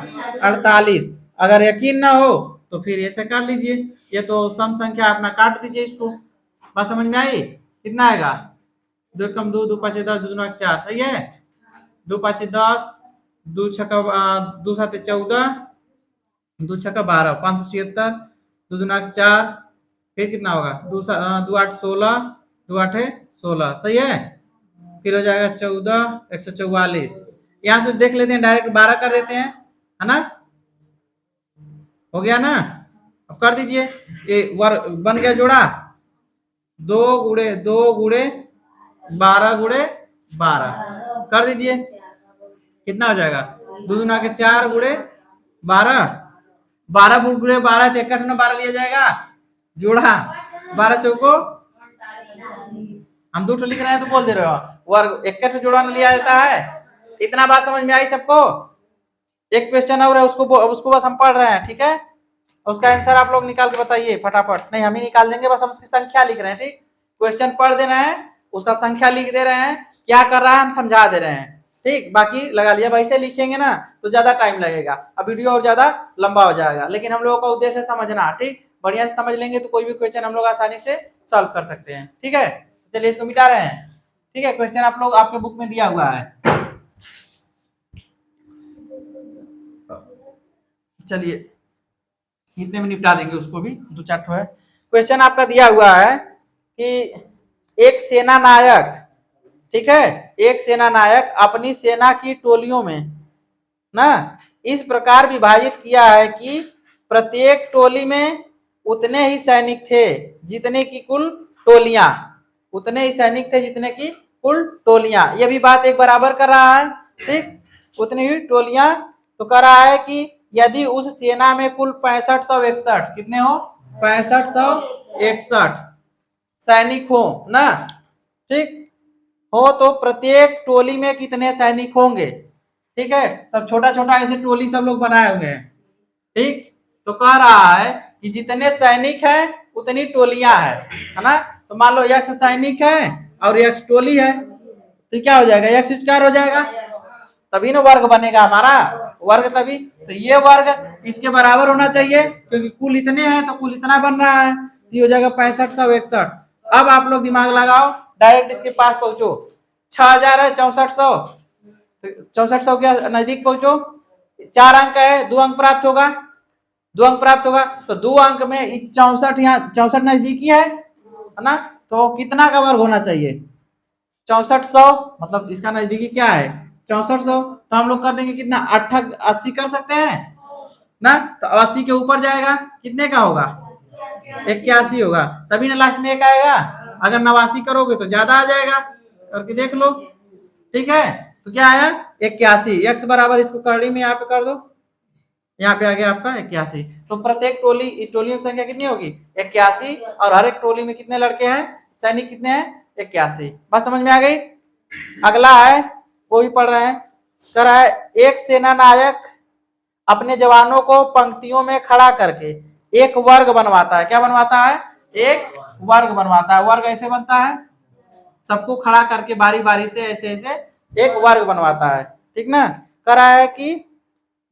48। अगर यकीन ना हो तो फिर ऐसे कर लीजिए, ये तो सम संख्या अपना काट दीजिए इसको। बात समझ में आई, कितना आएगा, 2 कम 2, 2 5 10, 2 9 4, सही है, 2 5 10, 2 छक्का 2 7 14, 2 छक्का 12, 576, 2 2 4, फिर कितना होगा, 2 8 16, 2 8 16, सही है। फिर हो जाएगा 14 144। यहाँ से देख लेते हैं, डायरेक्ट 12 कर देते हैं, है ना, हो गया ना। अब कर दीजिए, ये वर्ग बन गया जोड़ा, 2 गुणे 2 गुणे 12 गुणे 12 कर दीजिए, कितना हो जाएगा, 2 दूना के 4 गुणे 12, 12 गुणे 12 तो 61 12 लिया जाएगा जोड़ा, 12 चौको, हम 2 लिख रहे हैं तो बोल दे रहे हो, वर्ग 61 जोड़ा लिया जाता है। इतना बात समझ में आई सबको, एक क्वेश्चन और है, उसको बस हम पढ़ रहे हैं, ठीक है। उसका आंसर आप लोग निकाल के बताइए फटाफट। नहीं हम ही निकाल देंगे, बस हम उसकी संख्या लिख रहे हैं, ठीक। क्वेश्चन पढ़ दे रहे हैं, उसका संख्या लिख दे रहे हैं, क्या कर रहा है हम समझा दे रहे हैं, ठीक। बाकी लगा लिया। वैसे लिखेंगे ना तो ज्यादा टाइम लगेगा, अब वीडियो और ज्यादा लंबा हो जाएगा, लेकिन हम लोगों का उद्देश्य समझना, ठीक। बढ़िया से समझ लेंगे तो कोई भी क्वेश्चन हम लोग आसानी से सॉल्व कर सकते हैं, ठीक है। चलिए इसको मिटा रहे हैं, ठीक है। क्वेश्चन आप लोग आपके बुक में दिया हुआ है, चलिए इतने में निपटा देंगे उसको भी, दो चार ठो है। क्वेश्चन आपका दिया हुआ है कि एक सेना नायक, ठीक है, एक सेना नायक अपनी सेना की टोलियों में ना इस प्रकार विभाजित किया है कि प्रत्येक टोली में उतने ही सैनिक थे जितने की कुल टोलियां, उतने ही सैनिक थे जितने की कुल टोलियां। ये भी बात एक बराबर कर रहा है, ठीक। उतनी ही टोलियां तो कर रहा है कि यदि उस सेना में कुल 6561, कितने हो, 6561 सैनिक हो ना, ठीक, हो तो प्रत्येक टोली में कितने सैनिक होंगे, ठीक है। तब छोटा छोटा ऐसे टोली सब लोग बनाए हुए हैं, ठीक। तो कह रहा है कि जितने सैनिक हैं उतनी टोलियां है ना। तो मान लो x सैनिक है और x टोली है, तो क्या हो जाएगा, x स्क्वायर हो जाएगा, तभी ना वर्ग बनेगा हमारा, वर्ग तभी। तो ये वर्ग इसके बराबर होना चाहिए क्योंकि कुल इतने हैं तो कुल इतना बन रहा है, तो हो जाएगा 6561। अब आप लोग दिमाग लगाओ, डायरेक्ट इसके पास पहुंचो, 6000 है, 6400, 6400 के नजदीक पहुंचो, 4 अंक है, 2 अंक प्राप्त होगा, 2 अंक प्राप्त होगा। तो 2 अंक में 64, यहाँ 64 नजदीकी है ना, तो कितना का वर्ग होना चाहिए, 6400, मतलब इसका नजदीकी क्या है 6400। तो हम लोग कर देंगे कितना, 80 कर सकते हैं ना, तो 80 के ऊपर जाएगा, कितने का होगा, 81 होगा, तभी ना लास्ट में एक आएगा। अगर 89 करोगे तो ज्यादा आ जाएगा, करके देख लो, ठीक है। तो क्या आया, 81, एक्स बराबर, इसको करड़ी में यहाँ पे कर दो, यहाँ पे आ गया आपका 81। तो प्रत्येक टोलियों की संख्या कितनी होगी, 81, और हर एक टोली में कितने लड़के हैं, सैनिक कितने हैं, 81। बात समझ में आ गई। अगला है, वो भी पढ़ रहे हैं, कह रहा है एक सेना नायक अपने जवानों को पंक्तियों में खड़ा करके एक वर्ग बनवाता है। क्या बनवाता है, एक वर्ग बनवाता है। वर्ग ऐसे बनता है, सबको खड़ा करके बारी बारी से ऐसे ऐसे एक वर्ग बनवाता है, ठीक ना। कह रहा है कि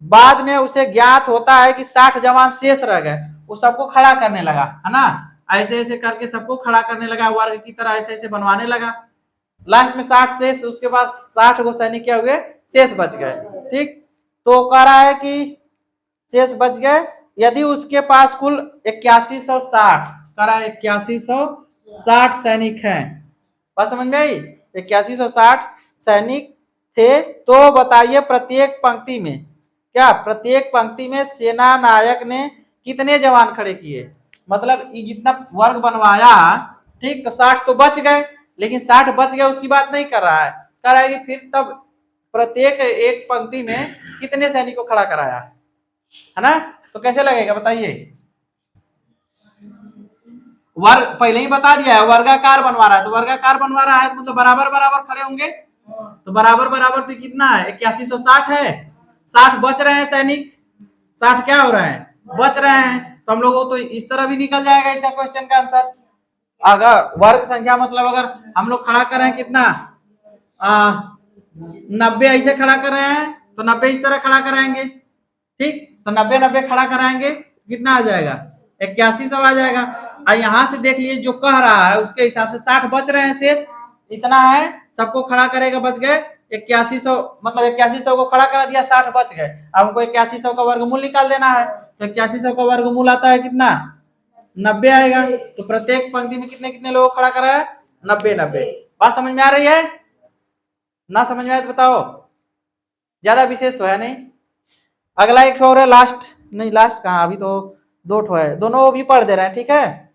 बाद में उसे ज्ञात होता है कि 60 जवान शेष रह गए, वो सबको खड़ा करने लगा, है ना, ऐसे ऐसे करके सबको खड़ा करने लगा, वर्ग की तरह ऐसे ऐसे बनवाने लगा। लास्ट में 60 शेष, उसके बाद 60 को सैनिक क्या हुए, शेष बच गए, ठीक। तो कह रहा है कि शेष बच गए यदि उसके पास कुल 8160, कह रहा है 8160 सैनिक हैं। बात समझ में आई, 8160 सैनिक थे, तो बताइए प्रत्येक पंक्ति में, क्या प्रत्येक पंक्ति में सेना नायक ने कितने जवान खड़े किए, मतलब ये जितना वर्ग बनवाया, ठीक, तो 60 तो बच गए, लेकिन 60 बच गए उसकी बात नहीं कर रहा है, कह रहा है कि फिर तब प्रत्येक एक पंक्ति में कितने सैनिक को खड़ा कराया, है ना। तो कैसे लगेगा बताइए, वर्ग पहले ही बता दिया है, वर्गाकार बनवा रहा है, तो वर्गाकार बनवा रहा है तो मतलब बराबर बराबर खड़े होंगे, तो बराबर बराबर तो कितना है, 8160 है, 60 बच रहे हैं सैनिक, 60 क्या हो रहे हैं, बच रहे हैं, तो हम लोगों तो इस तरह भी निकल जाएगा इसका क्वेश्चन का आंसर। अगर वर्ग संख्या मतलब अगर हम लोग खड़ा कर रहे हैं कितना, 90 ऐसे खड़ा कर रहे हैं तो 90 इस तरह खड़ा कराएंगे, ठीक, तो 90 90 खड़ा कराएंगे, कितना आ जाएगा, 8100 आ जाएगा। और यहाँ से देख लीजिए जो कह रहा है उसके हिसाब से 60 बच रहे हैं शेष, इतना है, सबको खड़ा करेगा, बच गए 8100, मतलब 8100 को खड़ा करा दिया, 60 बच गए। अब हमको 8100 का वर्गमूल निकाल देना है, तो 8100 का वर्गमूल आता है कितना, 90 आएगा। तो प्रत्येक पंक्ति में कितने कितने लोग खड़ा करा है, 90 90। बात समझ में आ रही है, ना समझ में आए तो बताओ, ज्यादा विशेष तो है नहीं। अगला एक और है, लास्ट नहीं, लास्ट कहाँ, अभी तो 2 ठो है, दोनों भी पढ़ दे रहे हैं, ठीक है।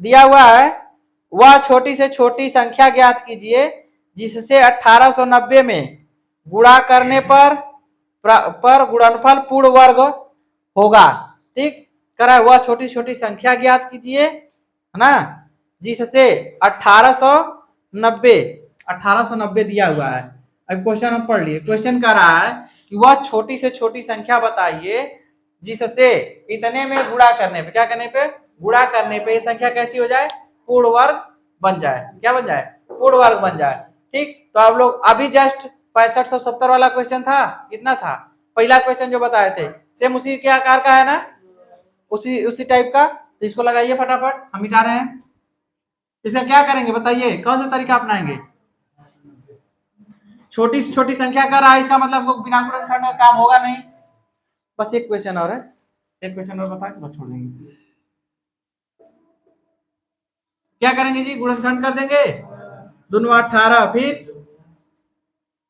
दिया हुआ है, वह छोटी से छोटी संख्या ज्ञात कीजिए जिससे 1890 में गुणा करने पर गुणनफल पूर्ण वर्ग होगा, ठीक। करा वह छोटी छोटी संख्या ज्ञात कीजिए, है ना, जिससे 1890 दिया हुआ है, अब क्वेश्चन हम पढ़ लिए। क्वेश्चन कह रहा है कि वह छोटी से छोटी संख्या बताइए जिससे इतने में गुणा करने पे, क्या करने पे, गुणा करने पे ये संख्या कैसी हो जाए, पूर्ण वर्ग बन जाए। क्या बन जाए, पूर्ण वर्ग बन जाए। ठीक, तो आप लोग अभी जस्ट 6570 वाला क्वेश्चन था, कितना था, पहला क्वेश्चन जो बताए थे, सेम उसी के आकार का है ना, उसी टाइप का। तो इसको लगाइए फटाफट, हम मिटा रहे हैं। इसका क्या करेंगे बताइए, कौन सा तरीका अपनाएंगे। छोटी से छोटी संख्या कर रहा है, इसका मतलब बिना गुणनखंड का काम होगा नहीं। बस एक क्वेश्चन और है, एक क्वेश्चन और बता के बस छोड़ देंगे। क्या करेंगे जी, गुणनखंड कर देंगे, दोनों 18,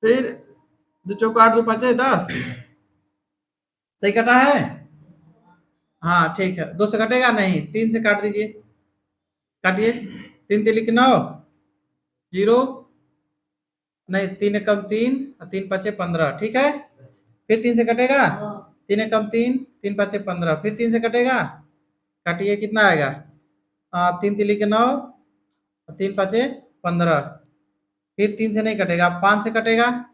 फिर दो चौको 8, 2 5 10, सही कटा है। हाँ ठीक है, 2 से कटेगा नहीं, 3 से काट दीजिए, काटिए, 3 तिलिक 9, 0, नहीं 3 कम 3, 3 5 15, ठीक है। फिर 3 से कटेगा, 3 कम 3, 3 5 15, फिर 3 से कटेगा, काटिए, कितना आएगा, 3 तिलिक 9, 3 5 15, फिर 3 से नहीं कटेगा, 5 से कटेगा,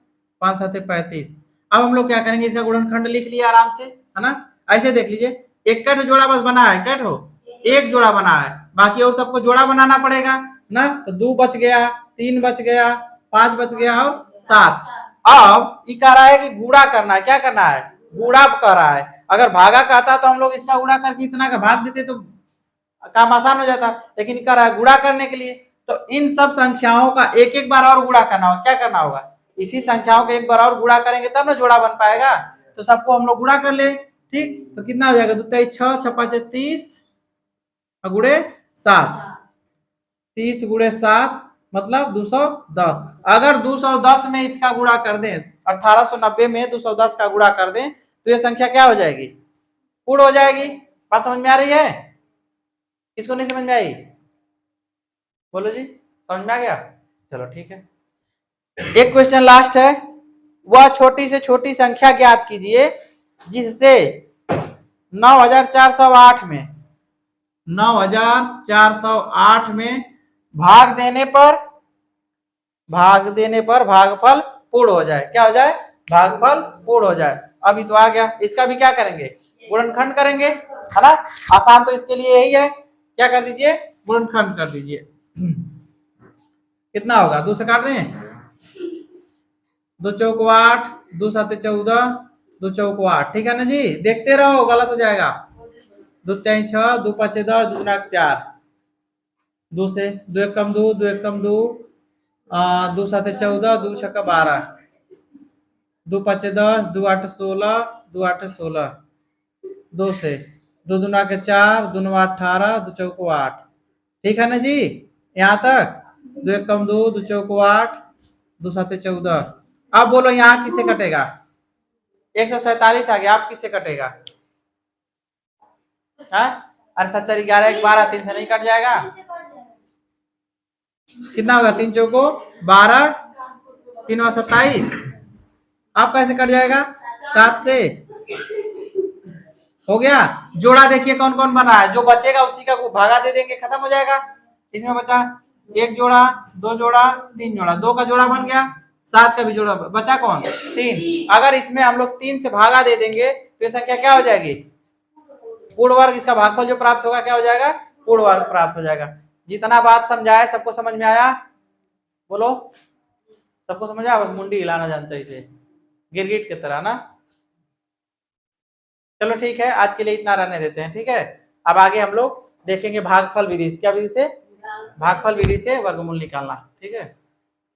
5 7 35। अब हम लोग क्या करेंगे, इसका गुणनखंड लिख लिया आराम से, है ना। ऐसे देख लीजिए, एक कट जोड़ा बस बना है, कट हो एक जोड़ा बना है, बाकी और सबको जोड़ा बनाना पड़ेगा ना। तो 2 बच गया, 3 बच गया, 5 बच गया और 7। अब ये कह रहा है कि गुणा करना है, क्या करना है, गुणा कर रहा है। अगर भागा कहता तो हम लोग इसका गुणा करके इतना का भाग देते तो काम आसान हो जाता, लेकिन कर रहा है गुणा करने के लिए। तो इन सब संख्याओं का एक एक बार और गुणा करना होगा। क्या करना होगा, इसी संख्याओं का एक बार और गुणा करेंगे तब ना जोड़ा बन पाएगा। तो सबको हम लोग गुणा कर ले, ठीक। तो कितना हो जाएगा, 2 3 6, 6 5 30, गुणे 7, 30 गुणे 7 मतलब 210। अगर 210 में इसका गुणा कर दें, 1890 में 210 का गुणा कर दें, तो ये संख्या क्या हो जाएगी, पूर्ण हो जाएगी। बात समझ में आ रही है, किसको नहीं समझ में आई, बोलो जी, समझ में आ गया, चलो ठीक है। एक क्वेश्चन लास्ट है, वह छोटी से छोटी संख्या ज्ञात कीजिए जिससे 9408 में 9408 में भाग देने पर भागफल पूर्ण हो जाए। क्या हो जाए, भागफल पूर्ण हो जाए। अभी तो आ गया, इसका भी क्या करेंगे, गुणनखंड करेंगे, है ना। आसान तो इसके लिए यही है, क्या कर दीजिए, गुणनखंड कर दीजिए। कितना होगा, 2 से काट दें, 2 चौको 8, 2 7 14, 2 चौको 8, ठीक है ना जी। देखते रहो गलत हो जाएगा। 2 3 6, 2 5 10, 2 9 4, 2 से 2 1 कम 2, 2 1 कम 2, 2 7 14, 2 6 12, 2 5 10, 2 8 16, 2 8 16, 2 से 2 2 9 4, 2 9 18, 2 चौको 8, ठीक है ना जी। यहाँ तक 2 1 कम 2, 2 चौको 8, 2 7 14। अब बोलो यहाँ किससे कटेगा, 147 आ गया, आप किससे कटेगा, अरे 7 11 1 12, 3 से नहीं कट जाएगा, कितना होगा, 3 चौको 12, 3 27, आप कैसे कट जाएगा, 7 से हो गया। जोड़ा देखिए कौन कौन बना है, जो बचेगा उसी का भागा दे देंगे, खत्म हो जाएगा। इसमें बचा 1 जोड़ा, 2 जोड़ा, 3 जोड़ा, 2 का जोड़ा बन गया, 7 का भी जोड़ा बचा, कौन, 3। अगर इसमें हम लोग 3 से भागा दे देंगे तो ये संख्या क्या हो जाएगी, पूर्ण वर्ग। इसका भागफल जो प्राप्त होगा क्या हो जाएगा, पूर्ण वर्ग प्राप्त हो जाएगा। जितना बात समझाया सबको समझ में आया, बोलो, सबको समझ आया, बस मुंडी हिलाना जानते हैं इसे गिरगिट की तरह ना। चलो ठीक है, आज के लिए इतना रहने देते हैं, ठीक है। अब आगे हम लोग देखेंगे भागफल विधि, क्या विधि से, भागफल विधि से वर्गमूल निकालना, ठीक है।